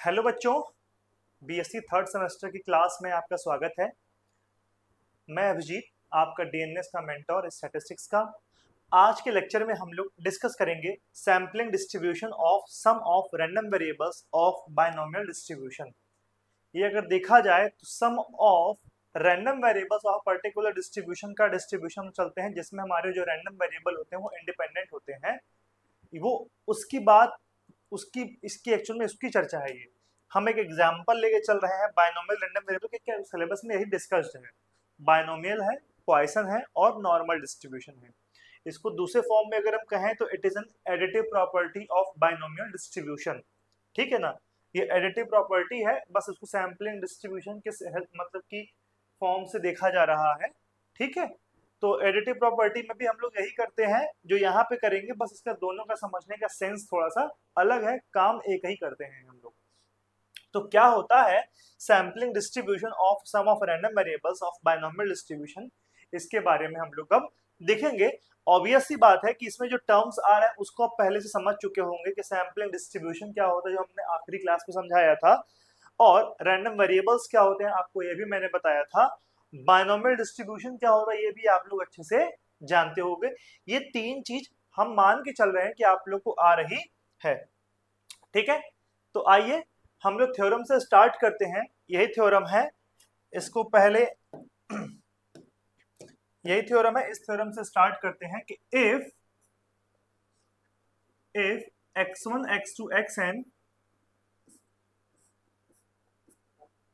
Hello बच्चों, BSc third semester की class में आपका स्वागत है। मैं अभिजीत, आपका डीएनएस का मेंटोर स्टैटिस्टिक्स का। आज के लेक्चर में हम लोग डिस्कस करेंगे sampling distribution of sum of random variables of binomial distribution. ये अगर देखा जाए तो sum of random variables of particular distribution का डिस्ट्रीब्यूशन चलते हैं, जिसमें हमारे जो रैंडम वेरिएबल होते हैं वो इंडिपेंडेंट होते हैं। वो उसकी बात उसकी इसकी एक्चुअल में उसकी चर्चा है। ये हम एक एग्जांपल लेके चल रहे हैं बायनोमियल रैंडम वेरिएबल के। क्या सिलेबस में यही डिस्कस्ड है, बायनोमियल है, पॉइसन है और नॉर्मल डिस्ट्रीब्यूशन है। इसको दूसरे फॉर्म में अगर हम कहें तो it is an additive property of binomial distribution. ठीक है ना, ये एडिटिव प्रॉपर्टी है, बस उसको सैम्पलिंग डिस्ट्रीब्यूशन के मतलब की फॉर्म से देखा जा रहा है। ठीक है, तो एडिटिव प्रॉपर्टी में भी हम लोग यही करते हैं जो यहाँ पे करेंगे, बस इसका दोनों का समझने का सेंस थोड़ा सा अलग है, काम एक ही करते हैं हम लोग। तो क्या होता है sampling distribution of sum of random variables of binomial distribution, इसके बारे में हम लोग अब देखेंगे। ऑब्वियस सी बात है कि इसमें जो टर्म्स आ रहे हैं उसको आप पहले से समझ चुके होंगे कि सैम्पलिंग डिस्ट्रीब्यूशन क्या होता है, जो हमने आखिरी क्लास में समझाया था, और रैंडम वेरिएबल्स क्या होते हैं आपको ये भी मैंने बताया था। बायनोमियल डिस्ट्रीब्यूशन क्या होता है ये भी आप लोग अच्छे से जानते होंगे। ये तीन चीज हम मान के चल रहे हैं कि आप लोग को आ रही है। ठीक है, तो आइए हम लोग थ्योरम से स्टार्ट करते हैं। यही थ्योरम है, इसको पहले यही थ्योरम है, इस थ्योरम से स्टार्ट करते हैं कि if x1 x2 xn,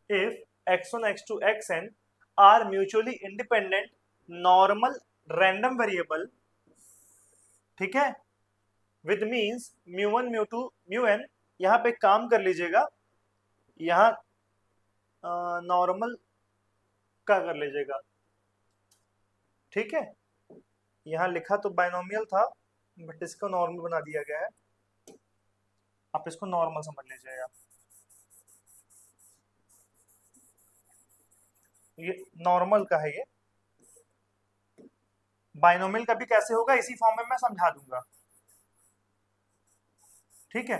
if x1 x2 xn are mutually independent normal random variable, ठीक है, विद मीन्स म्यू1 म्यू2 म्यूn। यहाँ पे काम कर लीजिएगा, यहाँ नॉर्मल का कर लीजिएगा। ठीक है, यहाँ लिखा तो बाइनोमियल था बट इसको नॉर्मल बना दिया गया है, आप इसको नॉर्मल समझ लीजिएगा। ये नॉर्मल का है, ये बाइनोमियल का भी कैसे होगा इसी फॉर्म में मैं समझा दूंगा। ठीक है,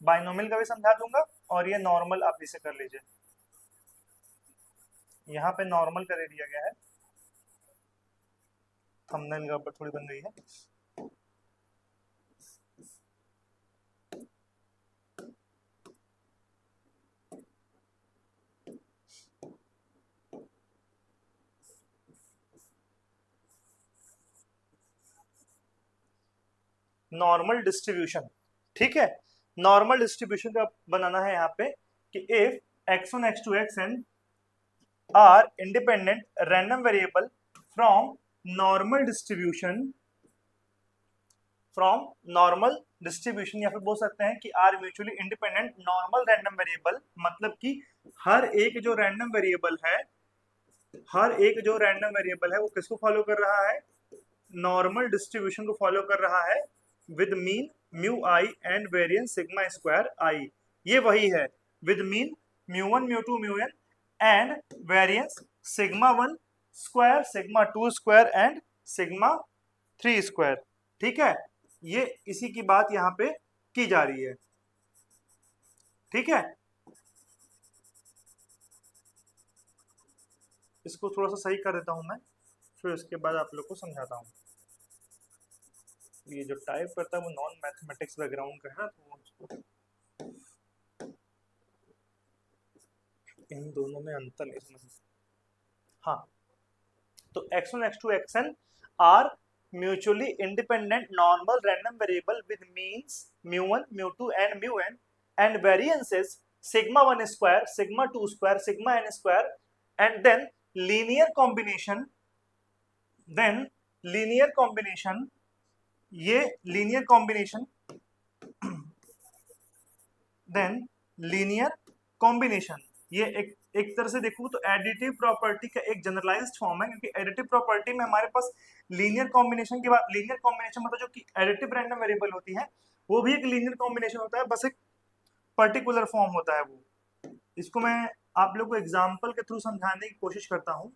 बाइनोमियल का भी समझा दूंगा और ये नॉर्मल आप इसे कर लीजिए। यहाँ पे नॉर्मल कर दिया गया है, थंबनेल गड़बड़ थोड़ी बन गई है। नॉर्मल डिस्ट्रीब्यूशन, ठीक है, नॉर्मल डिस्ट्रीब्यूशन का बनाना है यहाँ पे कि if x1 x2 xn are independent random variable from normal distribution, from normal distribution, या फिर बोल सकते हैं कि are mutually independent normal random variable, मतलब कि हर एक जो रैंडम वेरिएबल है, हर एक जो रैंडम वेरिएबल है वो किसको फॉलो कर रहा है, नॉर्मल डिस्ट्रीब्यूशन को फॉलो कर रहा है, with mean mu I and variance sigma square i. ये वही है, with mean mu one mu two mu n and variance sigma 1 square, sigma 2 square and sigma 3 square. ठीक है, ये इसी की बात यहाँ पे की जा रही है। ठीक है, इसको थोड़ा सा सही कर देता हूं मैं, फिर उसके बाद आप लोग को समझाता हूँ। ये जो टाइप करता है वो नॉन मैथमेटिक्स बैकग्राउंड का है ना, तो इन दोनों में अंतर नहीं समझ। हाँ, तो x1 x2 xn are mutually independent normal random variable with means mu one mu two and mu n and variances sigma 1 square, sigma 2 square, sigma n square and then linear combination, then linear combination, ये linear combination, then linear combination, ये एक तरह से देखो तो additive property का एक generalised form है, क्योंकि एडिटिव प्रॉपर्टी में हमारे पास लीनियर कॉम्बिनेशन की बात, लीनियर कॉम्बिनेशन मतलब जो कि एडिटिव रैंडम वेरिएबल होती है वो भी एक लीनियर कॉम्बिनेशन होता है, बस एक पर्टिकुलर फॉर्म होता है वो। इसको मैं आप लोग को एग्जाम्पल के थ्रू समझाने की कोशिश करता हूँ।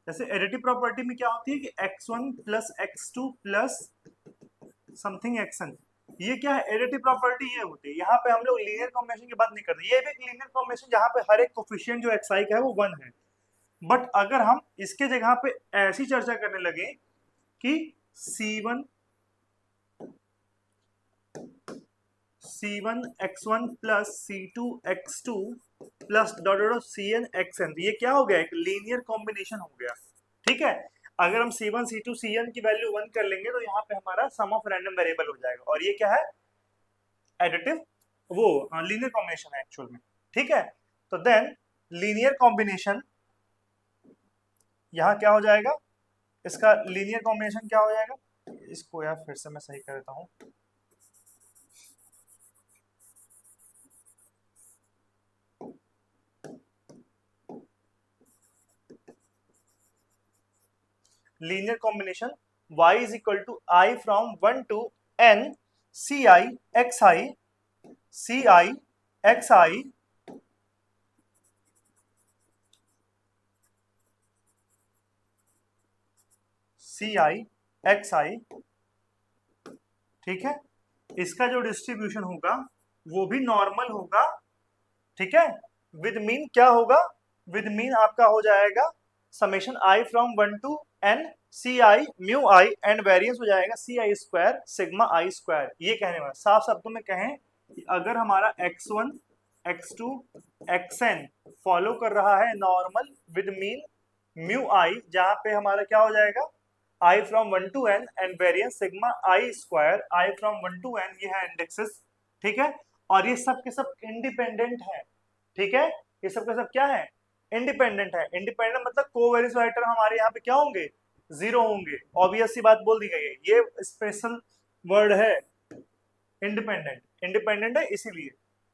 जैसे एडिटिव प्रॉपर्टी में क्या होती है कि x1 plus x2 plus something xn, ये क्या है, एडिटिव प्रॉपर्टी ये होती है। यहाँ पे हम लोग लीनियर कॉम्बिनेशन की बात नहीं करते, ये भी एक लीनियर कॉम्बिनेशन जहाँ पे हर एक कोफिशिएंट जो xi का है वो 1 है। बट अगर हम इसके जगह पे ऐसी चर्चा करने लगे कि c1 x1 plus c2 x2 plus dot dot cn xn, ये क्या हो गया, एक लीनियर कॉम्बिनेशन हो गया। ठीक है, अगर हम c1 c2 cn की वैल्यू 1 कर लेंगे तो यहाँ पे हमारा सम ऑफ रैंडम वेरिएबल हो जाएगा, और ये क्या है, एडिटिव, वो लीनियर कॉम्बिनेशन है एक्चुअल में। ठीक है, तो देन लीनियर कॉम्बिनेशन यहाँ क्या हो जाएगा, इसका लीनियर कॉम्बिनेशन क्या हो जाएगा, इसको यार फिर से मैं सही कर देता हूँ। Linear combination y is equal to I from 1 to n ci xi ci xi ci xi। ठीक है, इसका जो डिस्ट्रीब्यूशन होगा वो भी नॉर्मल होगा। ठीक है, विद मीन क्या होगा, विद मीन आपका हो जाएगा summation i from 1 to n C I mu I and variance हो जाएगा सी आई स्क्वायर सिग्मा आई स्क्वायर। ये कहने वाला, साफ शब्दों में कहें कि अगर हमारा x1 x2 xn फॉलो कर रहा है normal with mean mu I, जहां पे हमारा क्या हो जाएगा i from 1 to n and variance sigma I square i from 1 to n, ये है इंडेक्सेस। ठीक है, और ये सब के सब इंडिपेंडेंट है। ठीक है, ये सब के सब क्या है, इंडिपेंडेंट है। इंडिपेंडेंट मतलब कोवेरियंस वेक्टर हमारे यहाँ पे क्या होंगे, 0 होंगे। ऑब्वियस सी बात बोल दी गई है, ये स्पेशल वर्ड है इंडिपेंडेंट, इंडिपेंडेंट है इसीलिए।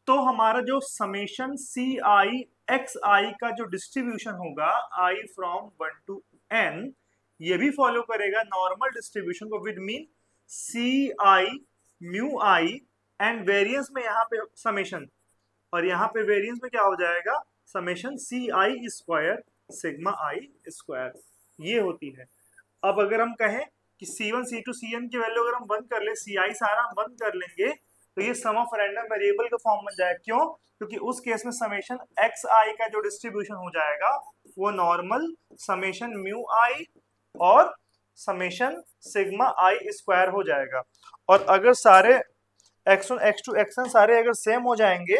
तो हमारा जो समेशन सी आई एक्स आई का जो डिस्ट्रीब्यूशन होगा आई फ्रॉम 1 टू n, ये भी फॉलो करेगा नॉर्मल डिस्ट्रीब्यूशन को with mean C I mu I and variance में यहाँ पे समेशन, और यहाँ पे वेरियंस में क्या हो जाएगा समेशन सी आई स्क्वायर सिग्मा आई स्क्वायर, ये होती है। अब अगर हम कहें कि C1 C2 Cn की वैल्यू अगर हम 1 कर ले, Ci सारा हम 1 कर लेंगे, तो ये सम ऑफ रैंडम वेरिएबल का फॉर्म बन जाएगा। क्यों, क्योंकि उस केस में समेशन xi का जो डिस्ट्रीब्यूशन हो जाएगा वो नॉर्मल समेशन म्यू आई और समेशन सिग्मा आई स्क्वायर हो जाएगा। और अगर सारे x1 x2 xn सारे अगर सेम हो जाएंगे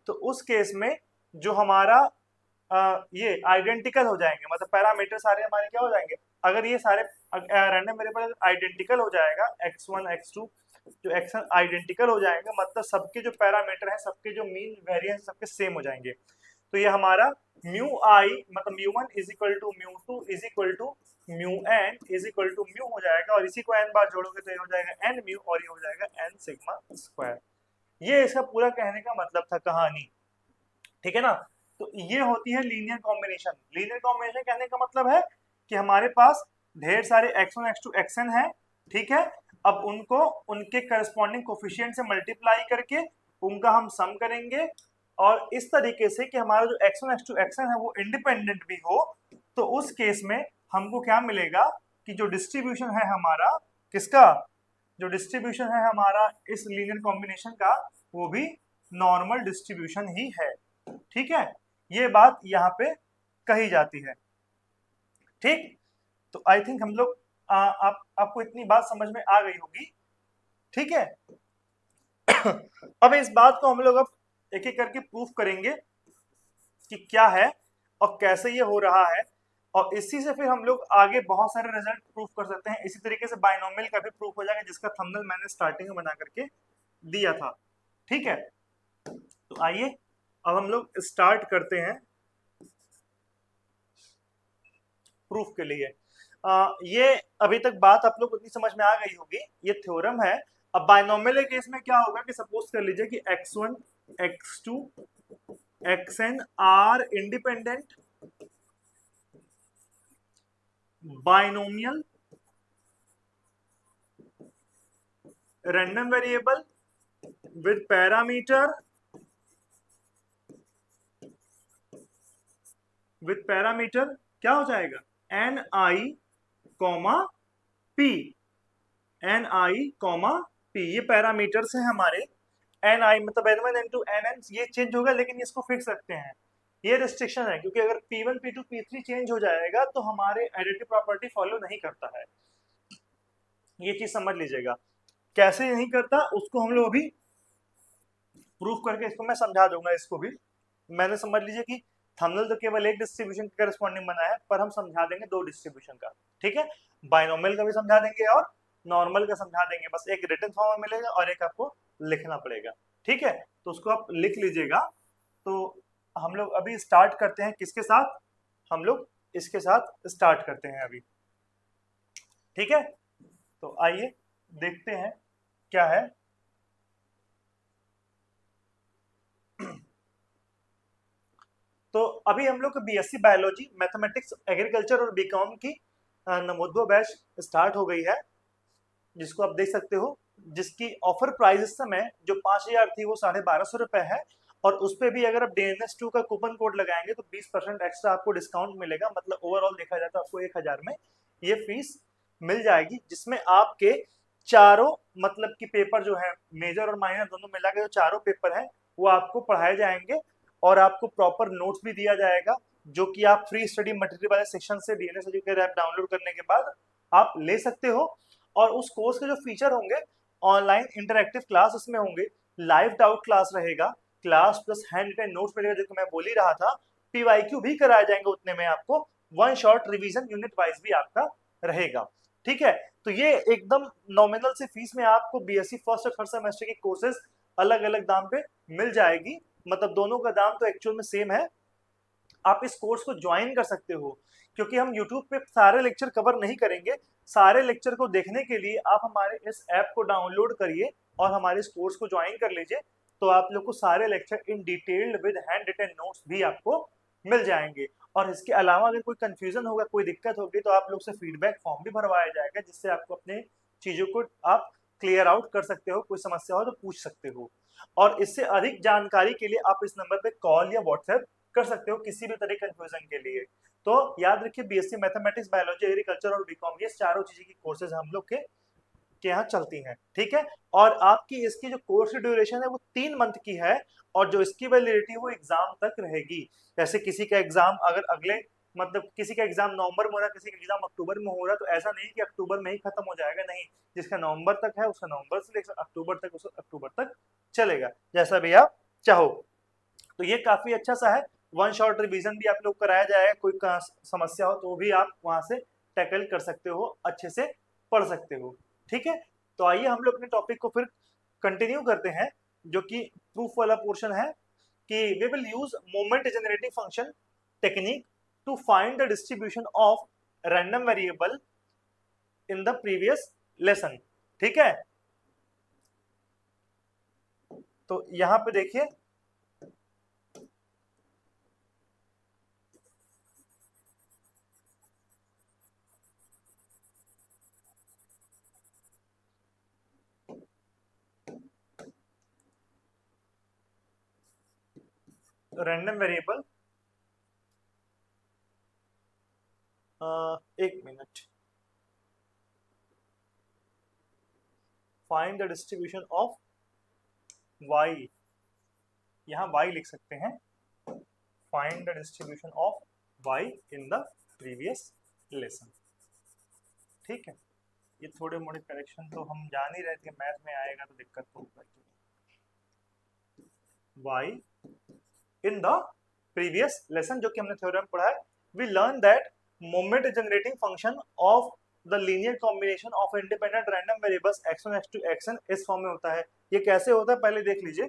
तो उस केस में जो हमारा ये आइडेंटिकल हो जाएंगे, मतलब पैरामीटर सारे हमारे क्या हो जाएंगे, अगर ये सारे रैंडम वेरिएबल आइडेंटिकल हो जाएगा x1 x2 जो xn आइडेंटिकल हो जाएंगे, मतलब सबके जो पैरामीटर हैं, सबके जो मीन वेरिएंस सबके सेम हो जाएंगे। तो ये हमारा म्यू आई मतलब mu one is equal to mu two is equal to mu N is equal to mu हो जाएगा, और इसी को एन बार जोड़ोगे तो ये हो जाएगा एन म्यू, और ये हो जाएगा एन सिग्मा स्क्वायर। ये इसका पूरा कहने का मतलब था, कहानी। ठीक है ना, तो ये होती है लीनियर कॉम्बिनेशन। लीनियर कॉम्बिनेशन कहने का मतलब है कि हमारे पास ढेर सारे x1 x2 xn है। ठीक है, अब उनको उनके करस्पॉन्डिंग कोफिशिएंट से मल्टीप्लाई करके उनका हम सम करेंगे, और इस तरीके से कि हमारा जो x1 x2 xn है वो इंडिपेंडेंट भी हो, तो उस केस में हमको क्या मिलेगा कि जो डिस्ट्रीब्यूशन है हमारा किसका, जो डिस्ट्रीब्यूशन है हमारा इस लीनियर कॉम्बिनेशन का, वो भी नॉर्मल डिस्ट्रीब्यूशन ही है। ठीक है, ये बात यहाँ पे कही जाती है। ठीक, तो आई थिंक हम लोग आपको इतनी बात समझ में आ गई होगी। ठीक है अब इस बात को हम लोग अब एक एक करके प्रूफ करेंगे कि क्या है और कैसे ये हो रहा है, और इसी से फिर हम लोग आगे बहुत सारे रिजल्ट प्रूफ कर सकते हैं। इसी तरीके से बाइनोमियल का भी प्रूफ हो जाएगा, जिसका थंबनेल मैंने स्टार्टिंग में बना करके दिया था। ठीक है, तो आइए अब हम लोग स्टार्ट करते हैं प्रूफ के लिए। ये अभी तक बात आप लोग उतनी समझ में आ गई होगी, ये थ्योरम है। अब बाइनोमियल केस में क्या होगा कि सपोज कर लीजिए कि x1 x2 xn are independent binomial random variable with parameter क्या हो जाएगा ni, p, ni, पी, ये पैरामीटर्स हैं हमारे। एन आई मतलब N1 N2 Nn ये चेंज होगा, लेकिन इसको फिक्स रखते हैं। ये रिस्ट्रिक्शन है, क्योंकि अगर P1 P2 P3 चेंज हो जाएगा तो हमारे एडिटिव प्रॉपर्टी फॉलो नहीं करता है। ये चीज समझ लीजिएगा। कैसे नहीं करता उसको हम लोग अभी प्रूफ करके इसको मैं समझा दूंगा। इसको भी मैंने समझ लीजिए कि थंबनेल तो केवल एक डिस्ट्रीब्यूशन के करस्पॉन्डिंग बना है, पर हम समझा देंगे दो डिस्ट्रीब्यूशन का। ठीक है, बाइनोमियल का भी समझा देंगे और नॉर्मल का समझा देंगे। बस एक रिटन फॉर्म में मिलेगा और एक आपको लिखना पड़ेगा। ठीक है, तो उसको आप लिख लीजिएगा। तो हम लोग अभी स्टार्ट करते हैं किसके साथ, हम लोग इसके साथ स्टार्ट करते हैं अभी। ठीक है, तो आइए देखते हैं क्या है। तो अभी हम लोग बीएससी बायोलॉजी, मैथमेटिक्स, एग्रीकल्चर और बीकॉम की नवोदय बैच स्टार्ट हो गई है, जिसको आप देख सकते हो, जिसकी ऑफर प्राइस इस समय जो 5000 थी वो 1250 रुपए है। और उस पर भी अगर आप DNS2 का कूपन कोड लगाएंगे तो 20% एक्स्ट्रा आपको डिस्काउंट मिलेगा। मतलब ओवरऑल देखा जाए तो आपको 1000 में ये फीस मिल जाएगी, जिसमें आपके चारों मतलब कि पेपर जो है मेजर और माइनर दोनों मिला के जो चारों पेपर है वो आपको पढ़ाए जाएंगे। और आपको प्रॉपर नोट्स भी दिया जाएगा, जो कि आप फ्री स्टडी मटेरियल वाले सेक्शन से DNS एजुकेटर ऐप डाउनलोड करने के बाद आप ले सकते हो। और उस कोर्स के जो फीचर होंगे, ऑनलाइन इंटरैक्टिव क्लास उसमें होंगे, लाइव डाउट क्लास रहेगा, class plus hand written notes मिलेगा, जो मैं बोल ही रहा था। PYQ भी कराए जाएंगे उतने में, आपको one shot revision unit wise भी आपका रहेगा। ठीक है, तो ये एकदम नॉमिनल से फीस में आपको BSc फर्स्ट और थर्ड सेमेस्टर की कोर्सेज अलग अलग दाम पे मिल जाएगी। मतलब दोनों का दाम तो एक्चुअल में सेम है। आप इस कोर्स को ज्वाइन कर सकते हो, क्योंकि हम YouTube पे सारे लेक्चर कवर नहीं करेंगे। सारे लेक्चर को देखने के लिए आप हमारे इस ऐप को डाउनलोड करिए और हमारे इस कोर्स को ज्वाइन कर लीजिए। तो आप लोग को सारे lecture in detailed with hand written notes भी आपको मिल जाएंगे। और इसके अलावा अगर कोई कंफ्यूजन होगा, कोई दिक्कत होगी, तो आप लोग से फीडबैक फॉर्म भी भरवाया जाएगा, जिससे आपको अपने चीजों को आप क्लियर आउट कर सकते हो। कोई समस्या हो तो पूछ सकते हो। और इससे अधिक जानकारी के लिए आप इस नंबर पे कॉल या व्हाट्सएप कर सकते हो किसी भी तरह के कंफ्यूजन के लिए। तो याद रखिए, BSc मैथमेटिक्स, बायोलॉजी, एग्रीकल्चर और बीकॉम, ये चारों चीजें की कोर्सेज हम लोग के यहाँ चलती हैं। ठीक है, और आपकी इसकी जो कोर्स की ड्यूरेशन है वो 3 मंथ की है। और जो इसकी वैलिडिटी है वो एग्जाम तक रहेगी। जैसे किसी का एग्जाम अगर अगले मतलब किसी का एग्जाम नवंबर में हो रहा है, किसी का एग्जाम अक्टूबर में हो रहा है, तो ऐसा नहीं कि अक्टूबर में ही खत्म हो जाएगा। नहीं, जिसका नवंबर तक है उसका नवंबर से लेकर अक्टूबर तक उसका अक्टूबर तक चलेगा, जैसा भी आप चाहो। तो ये काफी अच्छा सा है। वन शॉट रिवीजन भी आप लोग कराया जाएगा, कोई समस्या हो तो भी आप वहां से टैकल कर सकते हो, अच्छे से पढ़ सकते हो। ठीक है, तो आइए हम लोग अपने टॉपिक को फिर कंटिन्यू करते हैं, जो कि प्रूफ वाला पोर्शन है कि we will use moment generating function technique to find the distribution of random variable in the previous lesson. ठीक है, तो यहां पे देखिए, रैंडम वेरिएबल, एक minute, find the distribution of y, यहाँ y लिख सकते हैं, find the distribution of y in the previous lesson. ठीक है, ये थोड़े मोड़े करेक्शन तो हम जान ही रहे थे, मैथ में आएगा तो दिक्कत तो होगा। y in the previous lesson, जो कि हमने थ्योरम पढ़ा है, we learn that moment generating function of the linear combination of independent random variables x1 x2 xn इस फॉर्म में होता है। ये कैसे होता है पहले देख लीजिए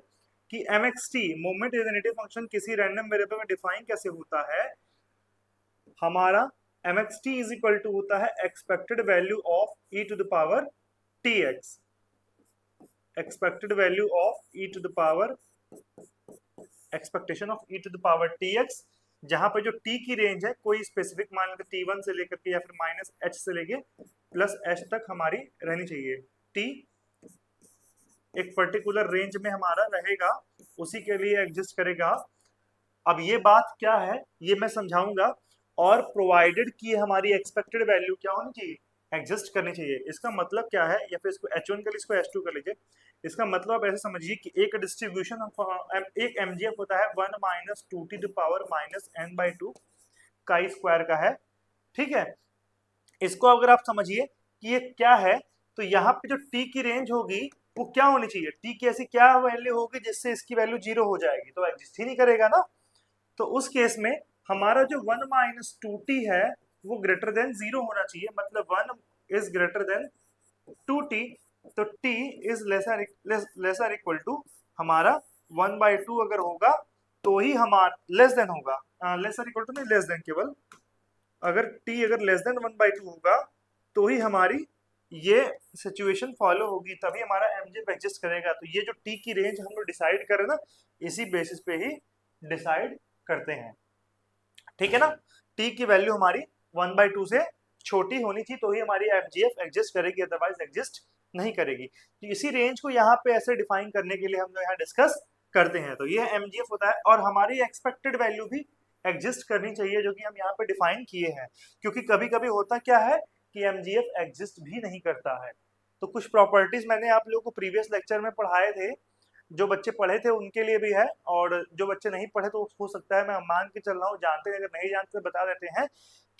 कि mxt मोमेंट जनरेटिव फंक्शन किसी रैंडम वेरिएबल में डिफाइन कैसे होता है। हमारा mxt इज इक्वल टू होता है expected value of e to the power tx, expected value of e to the power, expectation of e to the power tx, जहां पे जो t की रेंज है कोई स्पेसिफिक मान लेते t1 से लेकर के या फिर -h से लेके +h तक हमारी रहनी चाहिए। t एक पर्टिकुलर रेंज में हमारा रहेगा, उसी के लिए एग्जिस्ट करेगा। अब ये बात क्या है ये मैं समझाऊंगा। और प्रोवाइडेड की हमारी एक्सपेक्टेड वैल्यू क्या होनी चाहिए, एग्जिस्ट करनी चाहिए। इसका मतलब क्या है, या फिर इसको H1 कर लीजिए, इसको H2 कर लीजिए। इसका मतलब आप ऐसे समझिए कि एक डिस्ट्रीब्यूशन एक एमजीएफ होता है 1 minus 2 T minus n by 2 का स्क्वायर का है, ठीक है। इसको अगर आप समझिए कि ये क्या है, तो यहाँ पे जो टी की रेंज होगी वो क्या होनी चाहिए, टी की ऐसी क्या वैल्यू होगी जिससे इसकी वैल्यू 0 हो जाएगी, तो एग्जिस्ट ही नहीं करेगा ना। तो उस केस में हमारा जो 1 माइनस 2t है वो ग्रेटर देन 0 होना चाहिए, मतलब 1 इज ग्रेटर देन 2t, तो t इज लेसर इक्वल टू हमारा 1 बाई 2 अगर होगा तो ही हमारा लेस देन होगा, लेसर इक्वल टू नहीं, लेस देन केवल, अगर t अगर लेस देन 1 बाई 2 होगा तो ही हमारी ये सिचुएशन फॉलो होगी, तभी हमारा एमजीएफ एग्जिस्ट करेगा। तो ये जो t की रेंज हम लोग डिसाइड करें ना, इसी बेसिस पे ही डिसाइड करते हैं, ठीक है ना। t की वैल्यू हमारी 1 बाई 2 से छोटी होनी थी तो ही हमारी एमजीएफ एग्जिस्ट करेगी, अदरवाइज एग्जिस्ट नहीं करेगी। तो इसी रेंज को यहाँ पे ऐसे डिफाइन करने के लिए हम लोग यहाँ डिस्कस करते हैं। तो ये एमजीएफ होता है, और हमारी एक्सपेक्टेड वैल्यू भी एग्जिस्ट करनी चाहिए जो कि हम यहाँ पे डिफाइन किए हैं, क्योंकि कभी कभी होता क्या है कि एमजीएफ एग्जिस्ट भी नहीं करता है। तो कुछ प्रॉपर्टीज मैंने आप लोगों को प्रीवियस लेक्चर में पढ़ाए थे, जो बच्चे पढ़े थे उनके लिए भी है, और जो बच्चे नहीं पढ़े तो हो सकता है मैं मान के चल रहा हूँ जानते हैं, अगर नहीं जानते तो बता देते हैं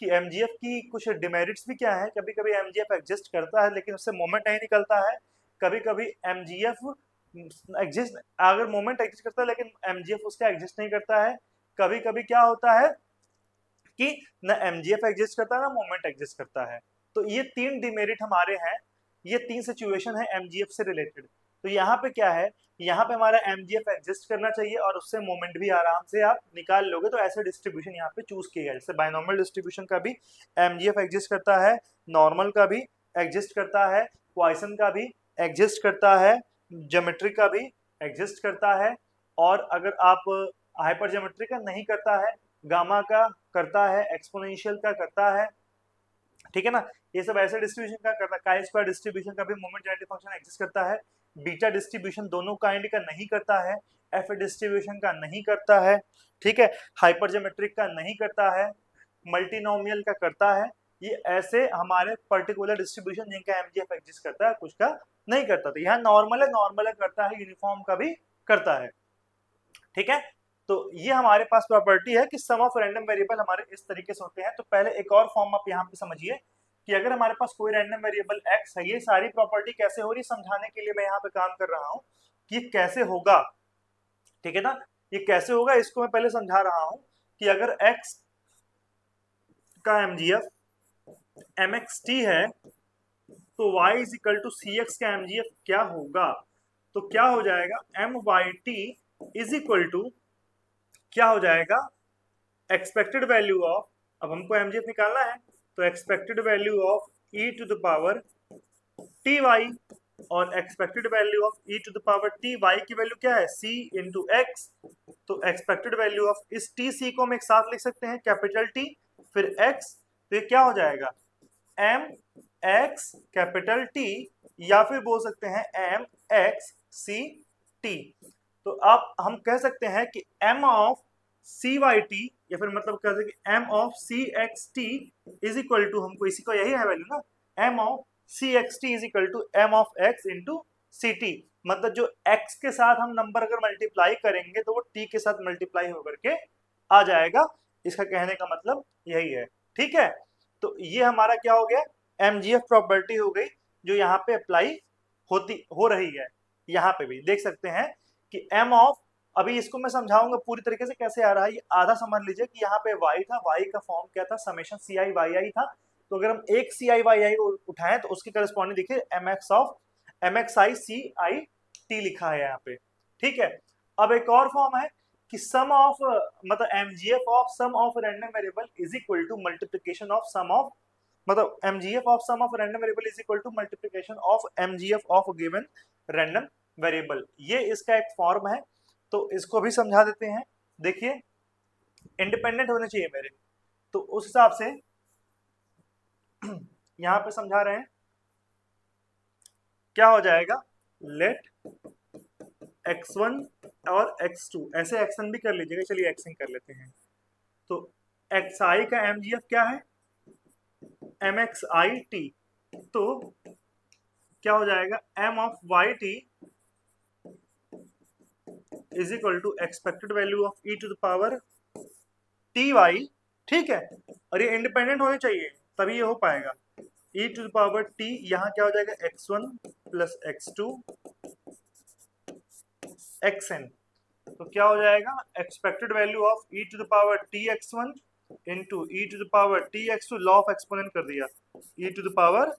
कि एमजीएफ की कुछ डिमेरिट्स भी क्या है। कभी कभी एमजीएफ एग्जिस्ट करता है लेकिन उससे मोमेंट नहीं निकलता है, कभी कभी एमजीएफ एग्जिस्ट, अगर मोमेंट एग्जिस्ट करता है लेकिन एमजीएफ उसका एग्जिस्ट नहीं करता है। कभी कभी क्या होता है कि न एमजीएफ एग्जिस्ट करता है ना मोमेंट एग्जिस्ट करता है। तो ये तीन डिमेरिट हमारे हैं, ये तीन सिचुएशन है एमजीएफ से रिलेटेड। तो यहाँ पे क्या है, यहाँ पे हमारा एमजीएफ एग्जिस्ट करना चाहिए और उससे मोमेंट भी आराम से आप निकाल लोगे। तो ऐसे डिस्ट्रीब्यूशन यहाँ पे चूज किया है, जैसे बायनॉर्मल डिस्ट्रीब्यूशन का भी एमजीएफ एग्जिस्ट करता है, नॉर्मल का भी एग्जिस्ट करता है, पॉइसन का भी एग्जिस्ट करता है, ज्योमेट्री का भी एग्जिस्ट करता है, और अगर आप हाइपर ज्योमेट्री का नहीं करता है, गामा का करता है, एक्सपोनेंशियल का करता है, ठीक है ना। ये सब ऐसे डिस्ट्रीब्यूशन का करता है। काई स्क्वायर डिस्ट्रीब्यूशन का भी मोमेंट जेनेरेटिव फंक्शन एग्जिस्ट करता है। बीटा डिस्ट्रीब्यूशन दोनों काइंड का नहीं करता है, एफ डिस्ट्रीब्यूशन का नहीं करता है, ठीक है, हाइपर ज्योमेट्रिक का नहीं करता है, मल्टीनोमियल का करता है। ये ऐसे हमारे पर्टिकुलर डिस्ट्रीब्यूशन जिनका एमजीएफ एग्जिस्ट करता है, कुछ का नहीं करता। तो यहाँ नॉर्मल है करता है, यूनिफॉर्म का भी करता है, ठीक है। तो ये हमारे पास प्रॉपर्टी है कि सम ऑफ रैंडम वेरिएबल हमारे इस तरीके से होते हैं। तो पहले एक और फॉर्म आप यहाँ पे समझिए कि अगर हमारे पास कोई रैंडम वेरिएबल x है, ये सारी प्रॉपर्टी कैसे हो रही समझाने के लिए मैं यहाँ पे काम कर रहा हूँ कि ये कैसे होगा, ठीक है ना। ये कैसे होगा इसको मैं पहले समझा रहा हूँ कि अगर x का एमजीएफ mxt है तो y is equal to cx का एमजीएफ क्या होगा, तो क्या हो जाएगा myt इज इक्वल टू क्या हो जाएगा एक्सपेक्टेड वैल्यू ऑफ, अब हमको एमजीएफ निकालना है तो expected value of e to the power t y, और expected value of e to the power t y की वैल्यू क्या है c इंटू एक्स। तो एक्सपेक्टेड वैल्यू ऑफ इस टी सी को हम एक साथ लिख सकते हैं कैपिटल टी फिर x, तो ये क्या हो जाएगा एम एक्स कैपिटल टी, या फिर बोल सकते हैं एम एक्स सी टी। तो अब हम कह सकते हैं कि m of c y t, या फिर मतलब कह सकते हैं m of c x t is equal to, हमको इसी को यही है वैल्यू ना, m of c x t is equal to m of x into c t. मतलब जो x के साथ हम नंबर अगर मल्टीप्लाई करेंगे तो वो t के साथ मल्टीप्लाई होकर के आ जाएगा। इसका कहने का मतलब यही है, ठीक है। तो ये हमारा क्या हो गया एमजीएफ प्रॉपर्टी हो गई जो यहाँ पे अप्लाई हो रही है। यहाँ पे भी देख सकते हैं कि m ऑफ, अभी इसको मैं समझाऊंगा पूरी तरीके से कैसे आ रहा है। ये आधा समझ लीजिए कि यहाँ पे y था, y का फॉर्म क्या था समेशन सी आई वाई आई था। तो अगर हम एक सी आई वाई आई उठाएं तो उसके करस्पॉन्डिंग देखिए m x of m x i c i t लिखा है यहाँ पे, ठीक है। अब एक और फॉर्म है कि सम ऑफ मतलब MGF of sum of random variable is equal to multiplication of sum of, मतलब MGF of sum of random variable is equal to multiplication of MGF of given random variable. ये इसका एक form है, तो इसको भी समझा देते हैं। देखिए इंडिपेंडेंट होने चाहिए मेरे, तो उस हिसाब से यहां पे समझा रहे हैं क्या हो जाएगा लेट x1 और x2, ऐसे एक्शन भी कर लीजिएगा, चलिए एक्शन कर लेते हैं। तो xi का mgf क्या है mxi t, तो क्या हो जाएगा, m of y t is equal to expected value of e to the power t y, ठीक है। और ये इंडिपेंडेंट होने चाहिए तभी ये हो पाएगा। ई टू द पावर टी, यहाँ क्या हो जाएगा x1 प्लस x2 xn, तो क्या हो जाएगा expected value of e to the power t x1 into e to the power t x2, law of exponent कर दिया, e to the power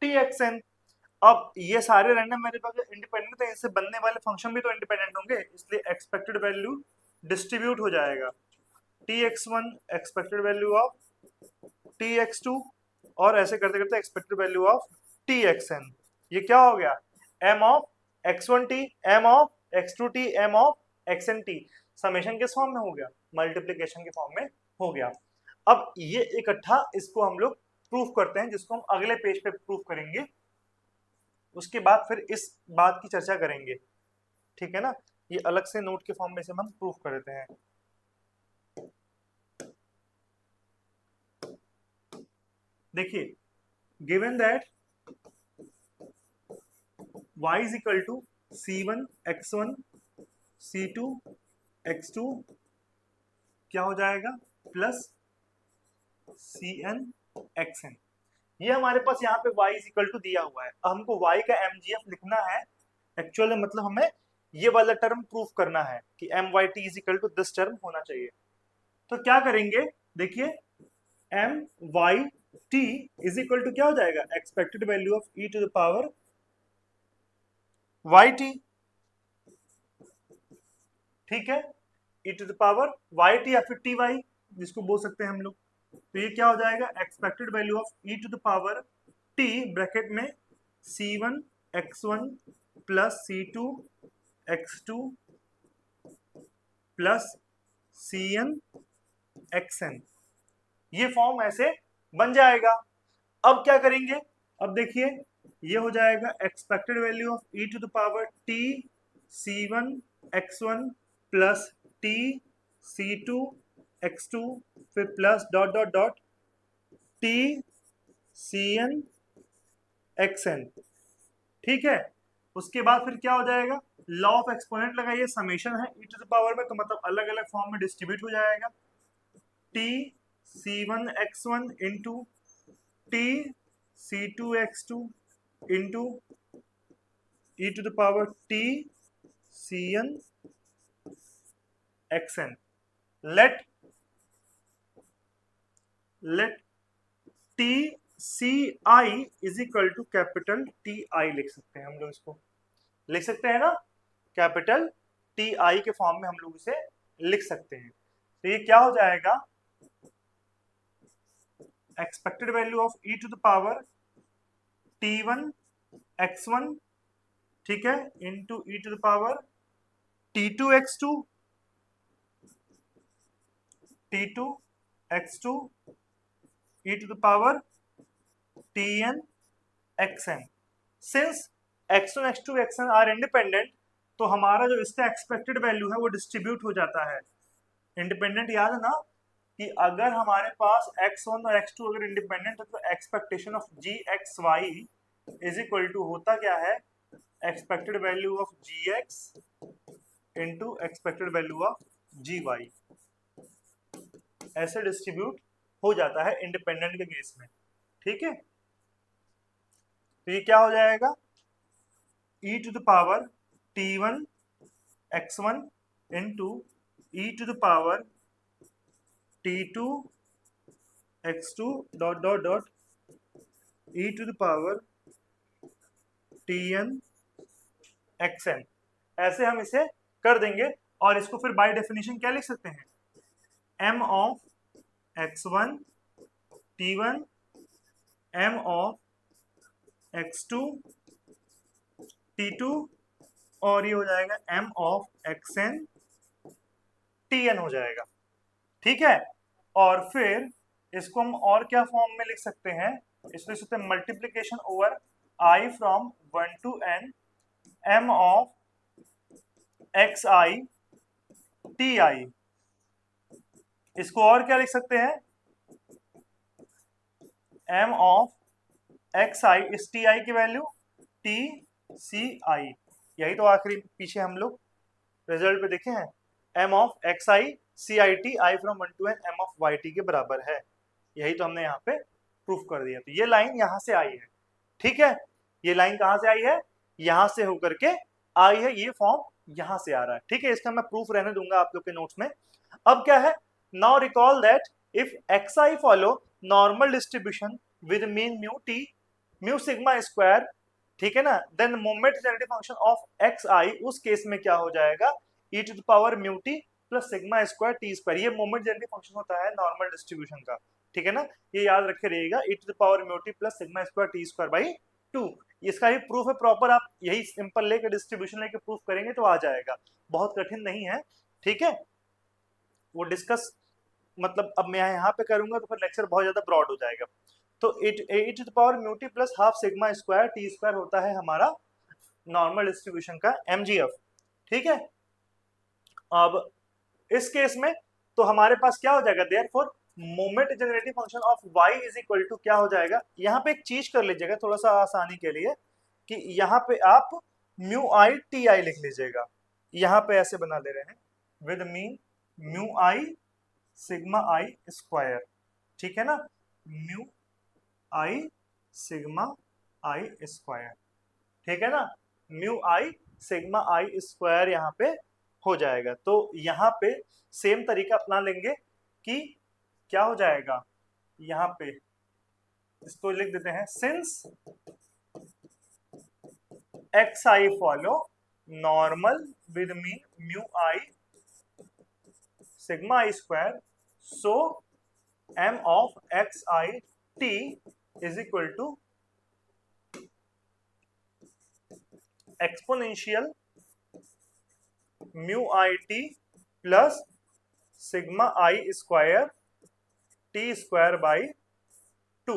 t xn। अब ये सारे रैंडम वेरिएबल इंडिपेंडेंट है, इससे बनने वाले फंक्शन भी तो इंडिपेंडेंट होंगे, इसलिए एक्सपेक्टेड वैल्यू डिस्ट्रीब्यूट हो जाएगा, tx1 expected value of tx2, और ऐसे करते करते एक्सपेक्टेड वैल्यू ऑफ txn। ये क्या हो गया, m of x1t, m of x2t, m of xnt। Summation किस फॉर्म में हो गया, मल्टीप्लिकेशन के फॉर्म में हो गया। अब ये इकट्ठा इसको हम लोग प्रूफ करते हैं, जिसको हम अगले पेज पे प्रूफ करेंगे, उसके बाद फिर इस बात की चर्चा करेंगे, ठीक है ना। ये अलग से नोट के फॉर्म में से हम प्रूफ कर देते हैं। देखिए, given that y is equal to c1 x1 c2 x2 क्या हो जाएगा प्लस cn xn। ये हमारे पास यहाँ पे y is equal to दिया हुआ है, हमको y का mgf लिखना है। एक्चुअली मतलब हमें ये वाला टर्म प्रूफ करना है कि myt is equal to this term होना चाहिए। तो क्या करेंगे, देखिए myt is equal to क्या हो जाएगा, expected value of e to the power yt, ठीक है, e to the power yt या फिर ty जिसको बोल सकते हैं हम लोग। तो ये क्या हो जाएगा, expected value of e to the power t bracket में c1 x1 plus c2 x2 plus cn xn। ये फॉर्म ऐसे बन जाएगा। अब क्या करेंगे, अब देखिए ये हो जाएगा expected value of e to the power t c1 x1 plus t c2 x2 फिर plus dot dot dot t cn xn, ठीक है। उसके बाद फिर क्या हो जाएगा, लॉ ऑफ एक्सपोनेंट लगाइए, समेशन है e टू द पावर में, तो मतलब अलग अलग फॉर्म में डिस्ट्रीब्यूट हो जाएगा, t c1 x1 into t c2 x2 into e to the power t cn xn। Let t c i is equal to capital t i लिख सकते हैं हम लोग, इसको लिख सकते हैं ना, कैपिटल t i के फॉर्म में हम लोग इसे लिख सकते हैं। तो ये क्या हो जाएगा, expected value of e to the power t1 x1, ठीक है, into e to the power t2 x2 t2 x2 e to the power tn xn। Since x1 x2 xn are independent, तो हमारा जो इसका एक्सपेक्टेड वैल्यू है वो distribute हो जाता है। इंडिपेंडेंट याद है ना, कि अगर हमारे पास x1 और x2 अगर इंडिपेंडेंट है तो expectation of gxy is equal to होता क्या है, expected value of gx into expected value of gy, ऐसे डिस्ट्रीब्यूट हो जाता है इंडिपेंडेंट के केस में, ठीक है। तो ये क्या हो जाएगा, e to the power t1 x1 into e to the power t2 x2 dot dot dot e to the power tn xn। ऐसे हम इसे कर देंगे, और इसको फिर बाय डेफिनेशन क्या लिख सकते हैं, m of x1 t1 m of x2 t2, और ये हो जाएगा m ऑफ xn tn हो जाएगा, ठीक है। और फिर इसको हम और क्या फॉर्म में लिख सकते हैं, इसको लिख सकते हैं multiplication over i from 1 to n m of xi ti। इसको और क्या लिख सकते हैं, m ऑफ एक्स आई, इस टी आई की वैल्यू टी सी आई, यही तो आखिरी पीछे हम लोग रिजल्ट पे देखे हैं, m of x i c i t i from 1 to n m of y t के बराबर है। यही तो हमने यहाँ पे प्रूफ कर दिया। तो ये लाइन यहाँ से आई है, ठीक है, ये लाइन कहाँ से आई है, यहाँ से होकर के आई है, ये फॉर्म यहाँ से आ रहा है, ठीक है। इसका मैं प्रूफ रहने दूंगा आप लोग के नोट्स में। अब क्या है, now recall that if x i follow normal distribution with mean mu t mu sigma square, ठीक है ना, then moment generative function of x i उस केस में क्या हो जाएगा, e to the power mu t plus sigma square t square. ये moment generative function होता है नॉर्मल डिस्ट्रीब्यूशन का, ठीक है ना, ये याद रखे रहिएगा, e to the power mu t plus sigma square t square by 2। इसका ही प्रूफ है प्रॉपर, आप यही सिंपल लेके डिस्ट्रीब्यूशन लेके प्रूफ करेंगे तो आ जाएगा, बहुत कठिन नहीं है, ठीक है। वो डिस्कस मतलब अब मैं यहाँ पे करूंगा तो फिर लेक्चर बहुत ज्यादा ब्रॉड हो जाएगा। तो e to the power mu t plus half sigma square t square होता है हमारा नॉर्मल डिस्ट्रीब्यूशन का एमजीएफ, ठीक है। अब इस केस में तो हमारे पास क्या हो जाएगा, therefore moment generative function of y is equal to क्या हो जाएगा, यहाँ पे एक चीज कर लीजिएगा थोड़ा सा आसानी के लिए कि यहाँ पे आप म्यू आई टी आई लिख लीजिएगा, यहाँ पे ऐसे बना ले रहे हैं with mean mu i sigma I square, ठीक है ना, mu i sigma I square, ठीक है ना, mu i sigma I square यहाँ पे हो जाएगा। तो यहाँ पे सेम तरीका अपना लेंगे कि क्या हो जाएगा, यहाँ पे इसको लिख देते हैं, since x i follow normal with mean mu i sigma I square, so m of x i t is equal to exponential mu i t plus sigma I square t square by 2।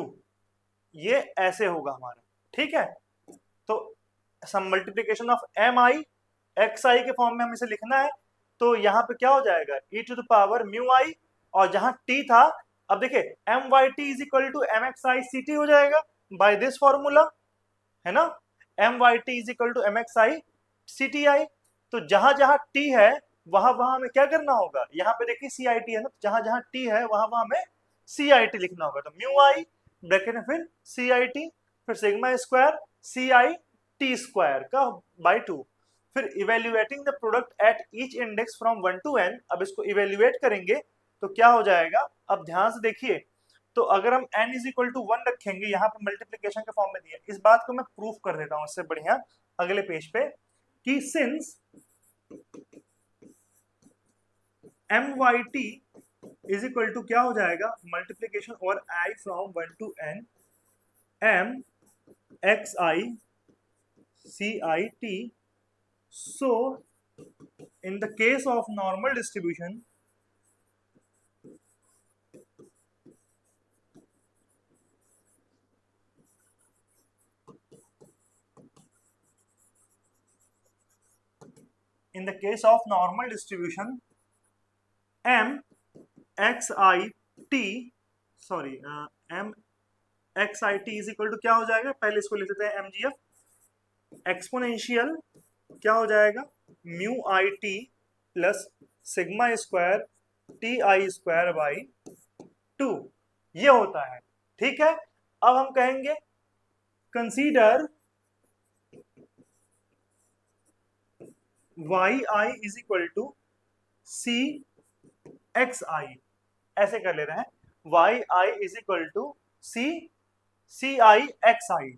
ये ऐसे होगा हमारा, ठीक है। तो sum multiplication of m i x i के form में हमें इसे लिखना है, तो यहाँ पे क्या हो जाएगा, e to the power mu i, और जहां टी था अब देखिए m y t is equal to m x i c t हो जाएगा बाय दिस फॉर्मूला, है ना, m y t is equal to m x i c t i. तो जहां जहां टी है वहां वहां हमें क्या करना होगा, यहाँ पे देखिए सी आई टी है ना, जहां जहां टी है वहां वहां हमें सी आई टी लिखना होगा। तो म्यू आई ब्रैकेट में फिर सी आई टी फिर sigma square c i t square का बाई 2, फिर evaluating the product at each index from 1 to n। अब इसको इवेल्युएट करेंगे तो क्या हो जाएगा, अब ध्यान से देखिए, तो अगर हम n इज इक्वल टू 1 रखेंगे, यहाँ पे मल्टीप्लीकेशन के फॉर्म में दिया, इस बात को मैं प्रूफ कर देता हूँ इससे बढ़िया अगले पेज पे कि since m y t is equal to क्या हो जाएगा, multiplication over i from 1 to n m x i c i t, so in the case of normal distribution in the case of normal distribution m x I t sorry m x I t is equal to क्या हो जाएगा, पहले इसको लिख देते हैं M G F exponential क्या हो जाएगा, mu i t plus sigma square t i square by 2, ये होता है, ठीक है। अब हम कहेंगे consider y i is equal to c x i, ऐसे कर ले रहे हैं, y i is equal to c i x i,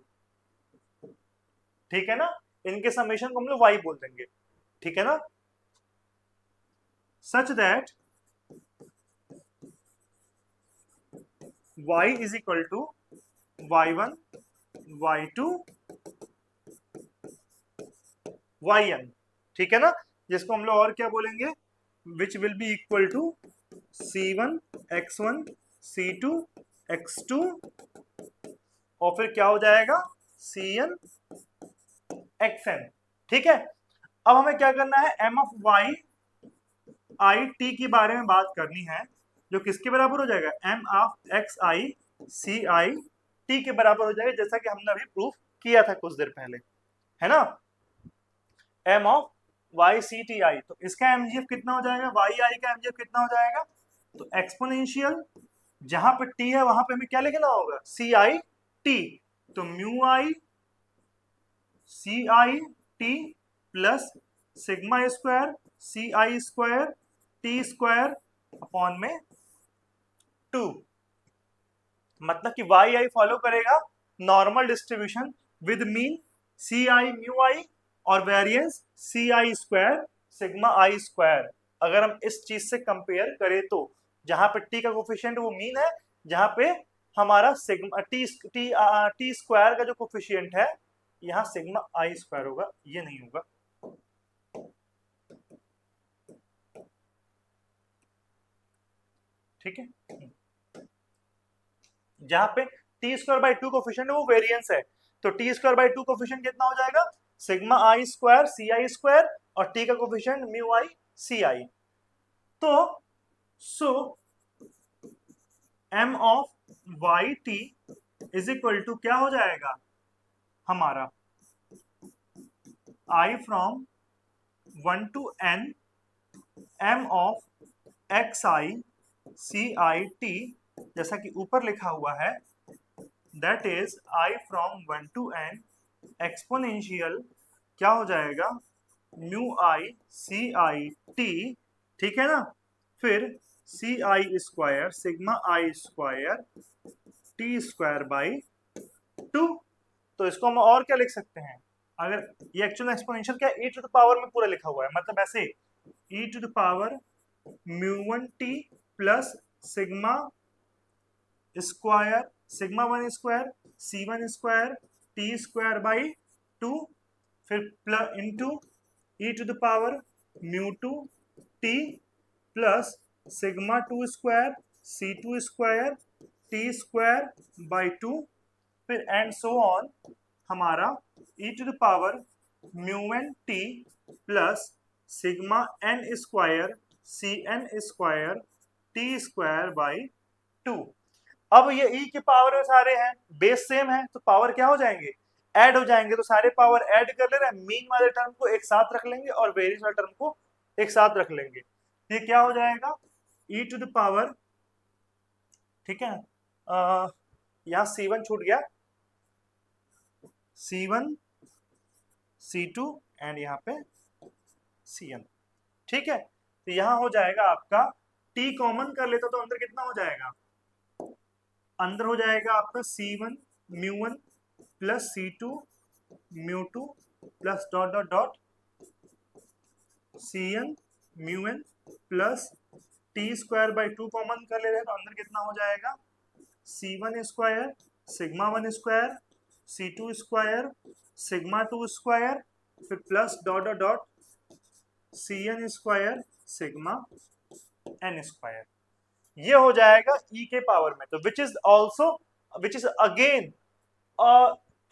ठीक है ना, इनके समेशन को हम लोग वाई बोल देंगे, ठीक है ना, such that y is equal to y1 y2 yn, ठीक है ना, जिसको हम लोग और क्या बोलेंगे, which will be equal to c1 x1 c2 x2 और फिर क्या हो जाएगा cn xn, ठीक है। अब हमें क्या करना है, m of y I T के बारे में बात करनी है, जो किसके बराबर हो जाएगा, m of x i c i T के बराबर हो जाएगा, जैसा कि हमने अभी प्रूफ किया था कुछ देर पहले, है ना। M of y c t i, तो इसका एमजीएफ कितना हो जाएगा, वाई आई का एमजीएफ कितना हो जाएगा, तो एक्सपोनेंशियल जहां पे टी है वहां पे हमें क्या लिखना होगा, सी आई टी, तो mu i c i t plus sigma square c I square t square upon में 2। मतलब कि वाई आई फॉलो करेगा normal distribution with mean C I mu i और वेरिएंस सी आई स्क्वायर सिग्मा आई square. अगर हम इस चीज से कंपेयर करें तो जहां पे टी का कोफिशिएंट वो मीन है, जहां पे हमारा sigma T T T square का जो कोफिशिएंट है यहाँ सिग्मा आई स्क्वायर होगा, ये नहीं होगा। ठीक है, जहां पे t square by two coefficient है वो वेरिएंस है, तो t square by two coefficient कितना हो जाएगा, सिग्मा आई स्क्वायर सी आई स्क्वायर और टी का coefficient mu i c i. तो so m of y t is equal to क्या हो जाएगा हमारा, i from 1 to n m of x i c i t, जैसा कि ऊपर लिखा हुआ है, that is I from 1 to n exponential क्या हो जाएगा, mu i c i T, ठीक है ना, फिर c I square sigma I square t square by 2। तो इसको हम और क्या लिख सकते हैं, अगर ये एक्चुअल एक्सपोनेंशियल क्या e टू द पावर में पूरा लिखा हुआ है, मतलब ऐसे e to the power mu one t plus sigma square sigma 1 square c1 square t square by 2, फिर plus into e to the power mu two t plus sigma 2 square c2 square t square by 2, फिर and so on हमारा e to the power mu one t plus sigma n square C n square t square by 2। अब ये e के power में सारे हैं, base same है तो पावर क्या हो जाएंगे, ऐड हो जाएंगे, तो सारे पावर ऐड कर ले रहे हैं, मीन वाले टर्म को एक साथ रख लेंगे और वेरिएंस वाले टर्म को एक साथ रख लेंगे, ये क्या हो जाएगा e टू द पावर, ठीक है, यहाँ c1 छूट गया, c1 c2 एंड यहाँ पे cn, ठीक है, तो यहां हो जाएगा आपका t कॉमन कर लेता तो अंदर कितना हो जाएगा, अंदर हो जाएगा आपका c1 mu one plus c2 mu two plus dot dot dot cn mu n plus t square by 2 common कर ले रहे हैं तो अंदर कितना हो जाएगा, c1 square sigma 1 square c2 square sigma 2 square फिर plus dot dot dot cn square sigma n square, ये हो जाएगा e के पावर में, तो which is again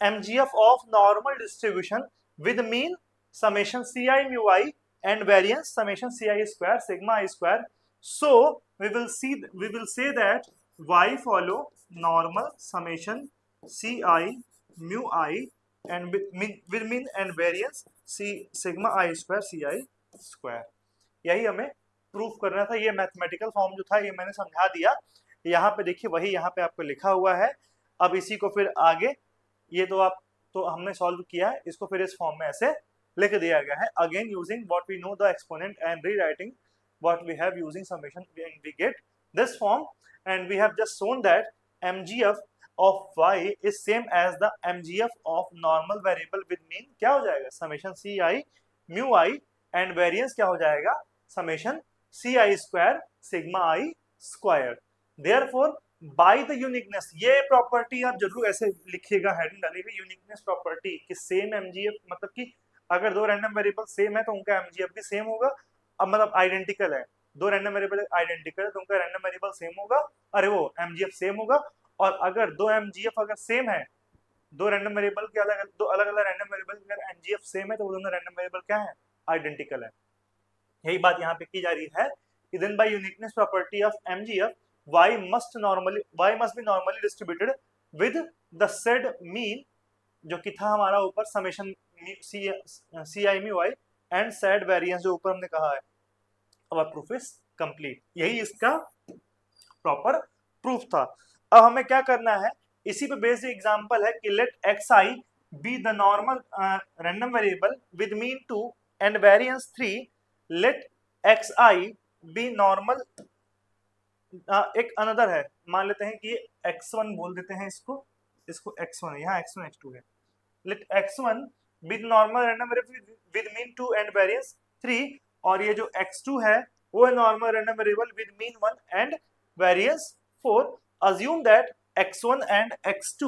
mgf of normal distribution with mean summation ci mu i and variance summation ci square sigma i square. So we will say that y follow normal summation ci mu i and with mean and variance c sigma i square ci square. यही हमें proof करना था, ये mathematical form जो था ये मैंने समझा दिया, यहाँ पे देखिए वही यहाँ पे आपको लिखा हुआ है। अब इसी को फिर आगे ये तो हमने सॉल्व किया है, इसको फिर इस फॉर्म में ऐसे लिख दिया गया है, again using what we know the exponent and rewriting what we have using summation and we get this form and we have just shown that mgf of y is same as the mgf of normal variable with mean क्या हो जाएगा, summation ci mu i and variance क्या हो जाएगा, summation ci square sigma i square. Therefore by the uniqueness, ये property आप जरूर ऐसे लिखिएगा हेडिंग डाली हुई, यूनिकनेस प्रॉपर्टी कि सेम mgf, मतलब कि अगर दो रैंडम वेरिएबल सेम है तो उनका mgf भी सेम होगा, अब मतलब आइडेंटिकल है, दो रैंडम वेरिएबल आइडेंटिकल है तो उनका रैंडम वेरिएबल सेम होगा, अरे वो mgf सेम होगा, और अगर दो mgf अगर सेम है, दो रैंडम वेरिएबल के दो अलग अलग रैंडम वेरिएबल अगर mgf सेम है तो वो दोनों रैंडम वेरिएबल क्या है, आइडेंटिकल है। यही बात यहाँ पे की जा रही है कि then by uniqueness property of mgf y must be normally distributed with the said mean, जो कि था हमारा ऊपर summation c I mu I and said variance जो ऊपर हमने कहा है। अवर प्रूफ इज कंप्लीट, यही इसका प्रॉपर प्रूफ था। अब हमें क्या करना है, इसी पे बेस्ड एग्जांपल है कि let x i be the normal random variable with mean 2 and variance 3, let x i be normal, एक अनदर है, मान लेते हैं कि x1 बोल देते हैं इसको, इसको x1 है, यहाँ x1 x2 है। Let x1 be normal random variable with mean 2 and variance 3, और ये जो x2 है वो है normal random variable with mean 1 and variance 4। assume that x1 and x2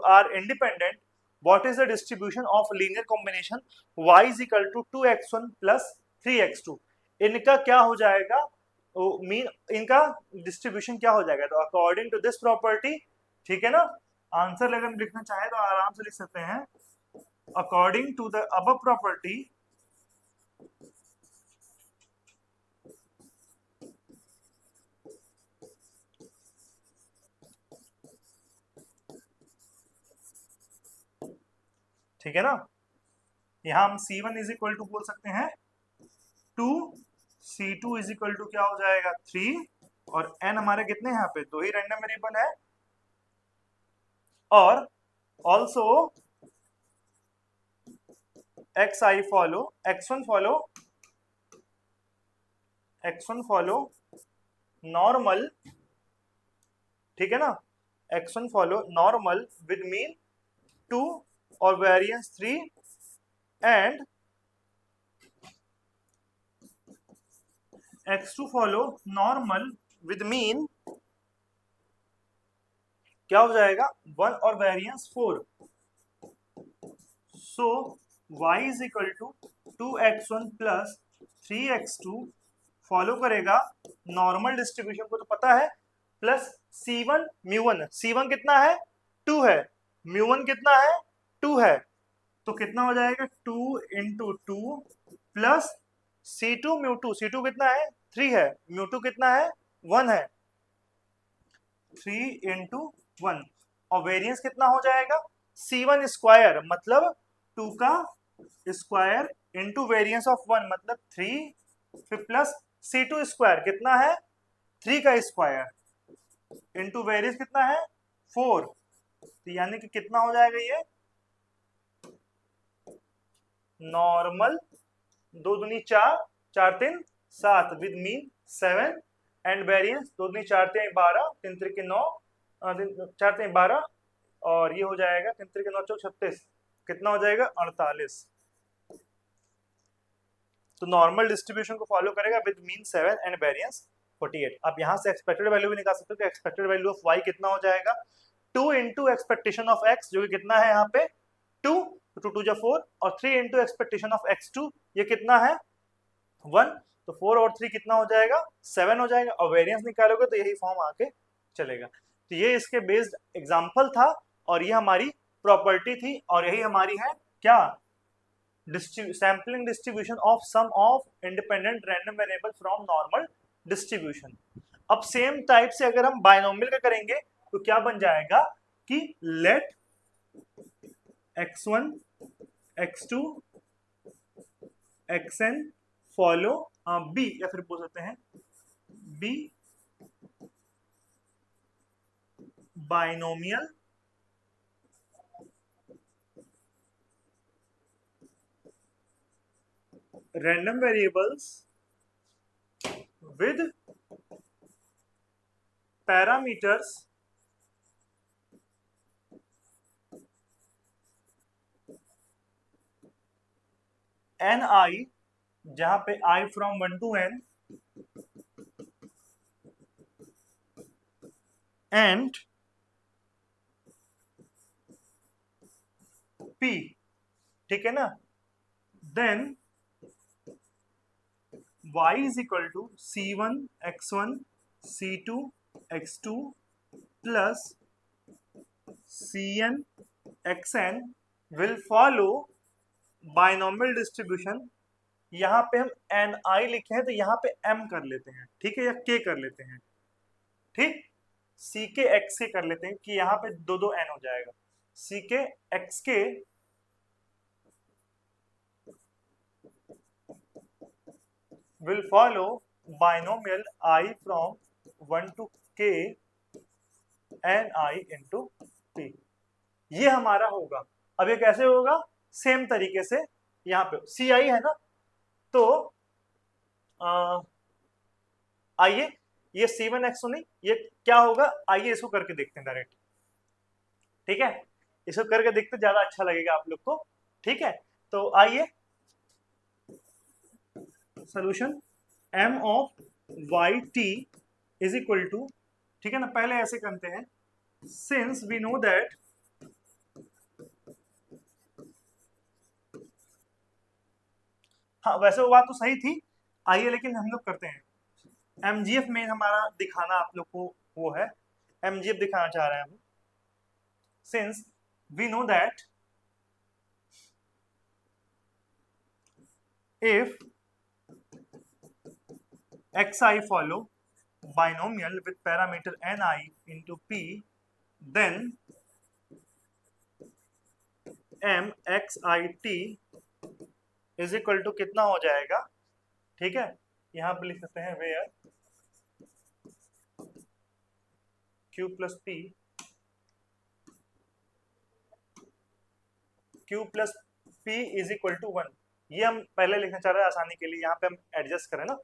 are independent. What is the distribution of linear combination y is equal to 2x1 plus 3x2? इनका क्या हो जाएगा, मीन इनका डिस्ट्रीब्यूशन क्या हो जाएगा, तो अकॉर्डिंग टू दिस प्रॉपर्टी, ठीक है ना। आंसर अगर हम लिखना चाहे तो आराम से लिख सकते हैं, according to the above property, ठीक है ना। यहां हम C1 इज इक्वल टू बोल सकते हैं 2, C2 इज इक्वल टू क्या हो जाएगा 3, और n हमारे कितने यहाँ पे, दो ही रैंडम वेरिएबल है, और also xi follow x1 follow normal, ठीक है ना, x1 follow normal with mean 2 और variance 3, and x2 follow normal with mean क्या हो जाएगा 1 और variance 4। So y is equal to 2x1 plus 3x2 follow करेगा नॉर्मल डिस्ट्रीब्यूशन को तो पता है, प्लस C1 म्यू1, C1 कितना है 2 है, म्यू1 कितना है 2 है, तो कितना हो जाएगा 2 इंटू 2 प्लस C2 म्यू2, C2 कितना है 3 है, म्यू2 कितना है 1 है, 3 इंटू 1, और वेरिएंस कितना हो जाएगा C1 स्क्वायर, मतलब 2 का स्क्वायर इंटू वेरिएंस ऑफ 1 मतलब 3, फिर प्लस C2 स्क्वायर कितना है 3 का स्क्वायर इंटू वेरिएंस कितना है 4, तो यानी कि कितना हो जाएगा ये नॉर्मल 2 दूनी 4, 4 3 7 विद मीन 7 एंड वेरिएंस 2 दूनी 4 3 12, 3 3 9, 4 3 12, और ये हो जाएगा 3 3 9 4 36, कितना हो जाएगा 48। तो नॉर्मल डिस्ट्रीब्यूशन को फॉलो करेगा विद मीन 7 एंड वेरिएंस 48। अब यहाँ से एक्सपेक्टेड वैल्यू भी निकाल सकते हो कि एक्सपेक्टेड वैल्यू ऑफ y कितना हो जाएगा 2 इंटू एक्सपेक्टेशन ऑफ x, जो कि कितना है यहाँ पे 2, 2 2 जा 4, और 3 इंटू एक्सपेक्टेशन ऑफ x2, ये कितना है 1, तो 4 और 3 कितना हो जाएगा 7 हो जाएगा, और वेरिएंस निकालोगे तो यही फॉर्म आके चलेगा। तो ये इसके बेस्ड एग्जाम्पल था, और ये हमारी प्रॉपर्टी थी, और यही हमारी है क्या sampling distribution of sum of independent random variable from normal distribution. अब सेम टाइप से अगर हम बायनोमियल का करेंगे तो क्या बन जाएगा कि late x1 x2 xn follow b, या फिर बोल सकते हैं b binomial random variables with parameters ni, जहां पे I from 1 to n and p, ठीक है ना, then y is equal to c1 x1 c2 x2 plus cn xn will follow binomial distribution. यहाँ पे हम ni लिखे हैं तो यहाँ पे m कर लेते हैं, ठीक है, या k कर लेते हैं, ठीक। सी के एक्स के कर लेते हैं कि यहाँ पे दो दो एन हो जाएगा। सी के एक्स के will follow binomial I from 1 to k n I into p। ये हमारा होगा। अब ये कैसे होगा? सेम तरीके से यहाँ पे सी आई है ना, तो आइए ये C1X नहीं, ये क्या होगा, आइए इसको करके देखते हैं डायरेक्ट। ठीक है, इसको करके देखते ज्यादा अच्छा लगेगा आप लोग को। ठीक है, तो आइए solution m of y t is equal to, ठीक है ना, पहले ऐसे करते हैं, सिंस वी नो दैट हाँ वैसे वो बात तो सही थी, आइए लेकिन हम लोग करते हैं एमजीएफ में हमारा दिखाना आप लोग को वो है, एमजीएफ दिखाना चाह रहे हैं हम। Since we know that if xi follow binomial with parameter ni into p, then m xit is equal to कितना हो जाएगा? ठीक है, यहां पे लिख सकते हैं where q plus p, q plus p is equal to 1। ये हम पहले लिखना चाह रहे हैं आसानी के लिए, यहाँ पे हम एडजस्ट करें ना,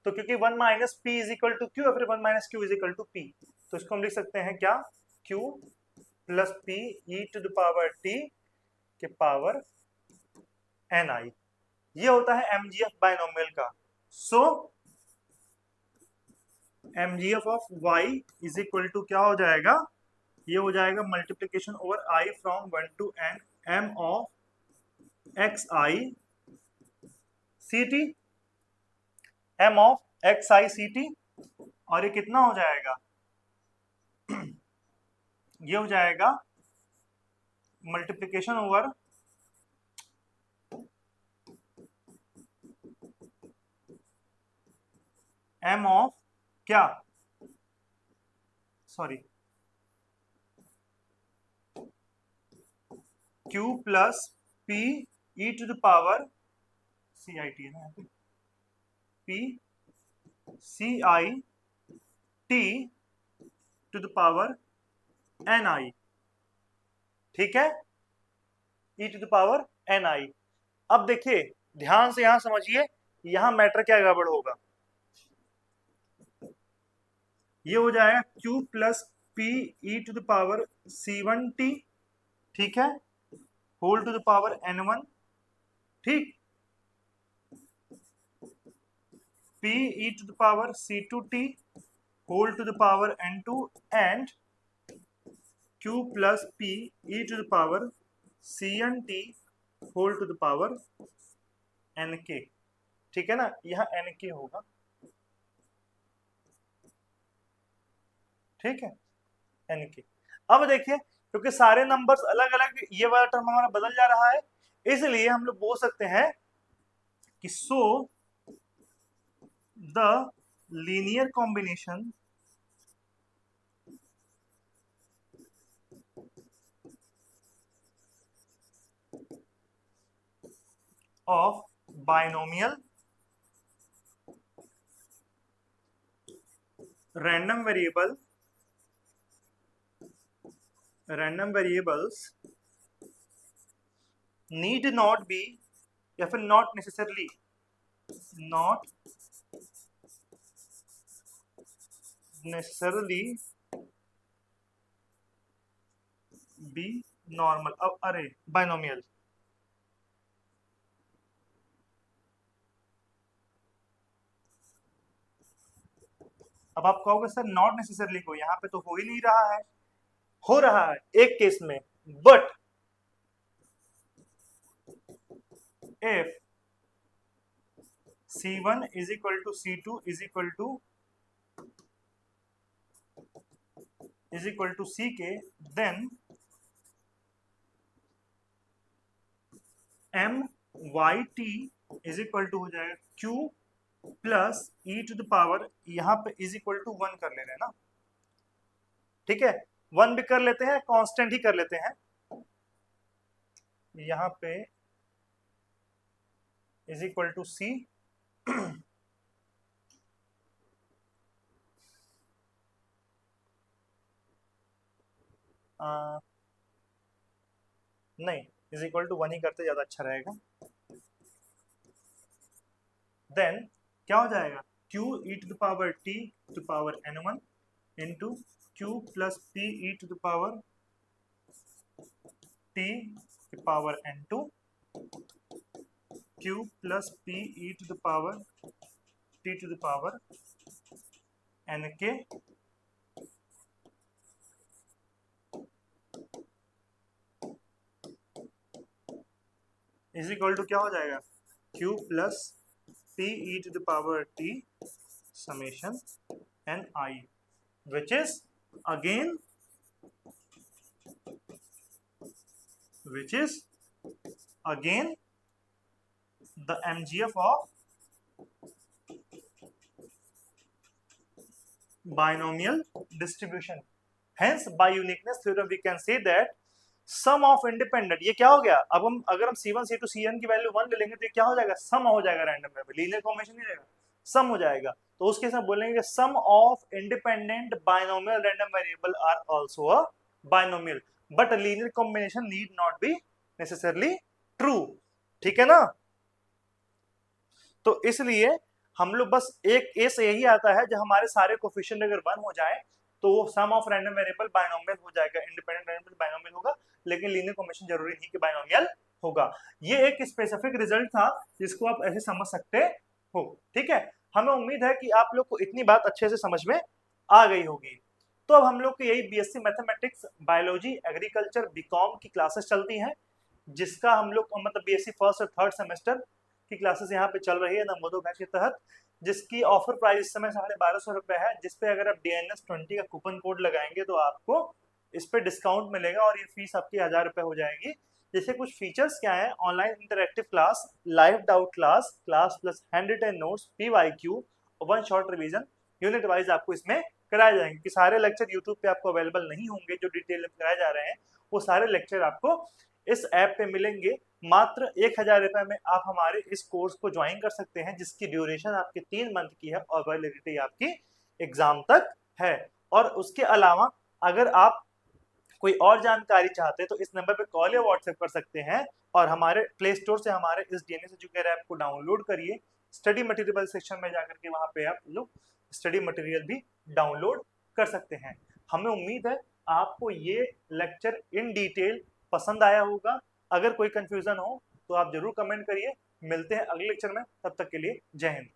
तो क्योंकि 1 minus p is equal to q, फिर 1 minus q is equal to p, तो इसको हम लिख सकते हैं क्या, q plus p e to the power t के पावर एन आई। ये होता है एमजीएफ बाइनोमियल का। So MGF of y is equal to क्या हो जाएगा, ये हो जाएगा multiplication over i from 1 to n m of x i c t, M of x i c t, और ये कितना हो जाएगा, ये हो जाएगा मल्टीप्लीकेशन ओवर एम ऑफ क्या, sorry q plus p e to the power c i t है ना, p c i t to the power n i. ठीक है, e to the power n i. अब देखिए ध्यान से यहां समझिए, यहां मैटर क्या गड़बड़ होगा, ये हो जाएगा q plus p e to the power C1t, ठीक है, whole to the power n1, ठीक, p e to the power C2t whole to the power n2 and q plus p e to the power Cnt whole to the power nk। ठीक है ना, यहां nk होगा, ठीक है, nk। अब देखिए क्योंकि सारे नंबर्स अलग अलग, ये वाला टर्म हमारा बदल जा रहा है, इसलिए हम लोग बोल सकते हैं कि so the linear combination of binomial random variables need not be या फिर not necessarily be normal। अब अरे binomial, अब आप कहोगे सर नॉट नेसेसरली को, यहाँ पे तो हो ही नहीं रहा है, हो रहा है एक केस में, but if C1 is equal to C2 is equal to CK, then m y t is equal to हो जाएगा Q plus e to the power, यहाँ पे इज इक्वल टू 1 कर ले रहे हैं ना, ठीक है, 1 भी कर लेते हैं, कांस्टेंट ही कर लेते हैं। यहाँ पे इज इक्वल टू सी नहीं, इज इक्वल टू 1 ही करते ज्यादा अच्छा रहेगा। देन क्या हो जाएगा, q e to the power t to power n1 into q plus p e to the power t to power n2 q plus p e to the power t to the power nk is equal to क्या हो जाएगा, q plus p e to the power t summation n I, which is again the MGF of binomial distribution. Hence by uniqueness theorem we can say that sum of independent, ये क्या हो गया, अब हम अगर हम C1 C2 Cn की value 1 ले लेंगे तो ये क्या हो जाएगा, सम हो जाएगा, रैंडम वेरिएबल, लीनियर कॉम्बिनेशन नहीं रहेगा, सम हो जाएगा। तो उस केस में बोलेंगे sum of independent binomial random variable are also a binomial, but linear combination need not be necessarily true, ठीक है ना। तो इसलिए हम लोग बस एक ए से यही आता है, जब हमारे सारे कोफिशिएंट अगर 1 हो जाए तो sum of random variable binomial हो जाएगा, इंडिपेंडेंट वेरिएबल बायनोमियल होगा, लेकिन लीनियर कॉम्बिनेशन जरूरी नहीं कि बायनोमियल होगा। ये एक स्पेसिफिक रिजल्ट था जिसको आप ऐसे समझ सकते हो, ठीक है। हमें उम्मीद है कि आप लोग को इतनी बात अच्छे से समझ में आ गई होगी। तो अब हम लोग की यही BSc mathematics, biology, agriculture, BCom की क्लासेस चलती हैं, जिसका हम लोग मतलब बीएससी फर्स्ट और थर्ड सेमेस्टर की क्लासेस यहाँ पे चल रही है नवोदय बैच के तहत, जिसकी ऑफर प्राइस इस समय 1250 रुपए है, जिसपे अगर आप DNS20 का कूपन कोड लगाएंगे तो आपको इस पे डिस्काउंट मिलेगा और ये फीस आपकी 1000 रुपए हो जाएगी। जैसे कुछ फीचर्स क्या है, online interactive class, live doubt class, class plus hand written notes, PYQ, one short revision, unit wise आपको इसमें कराए जाएंगे। कि सारे लेक्चर यूट्यूब पे आपको अवेलेबल नहीं होंगे, जो डिटेल में कराए जा रहे हैं वो सारे लेक्चर आपको इस ऐप पे मिलेंगे। मात्र 1000 रुपए में आप हमारे इस कोर्स को ज्वाइन कर सकते हैं, जिसकी ड्यूरेशन आपकी 3 मंथ की है और वैलिडिटी आपकी एग्जाम तक है। और उसके अलावा अगर आप कोई और जानकारी चाहते हैं तो इस नंबर पे कॉल या व्हाट्सएप कर सकते हैं, और हमारे प्ले स्टोर से हमारे इस DNS एजुकेटर ऐप को डाउनलोड करिए। स्टडी मटेरियल सेक्शन में जाकर के वहां पे आप लोग स्टडी मटेरियल भी डाउनलोड कर सकते हैं। हमें उम्मीद है आपको ये लेक्चर इन डिटेल पसंद आया होगा। अगर कोई कंफ्यूजन हो तो आप जरूर कमेंट करिए। मिलते हैं अगले लेक्चर में, तब तक के लिए जय हिंद।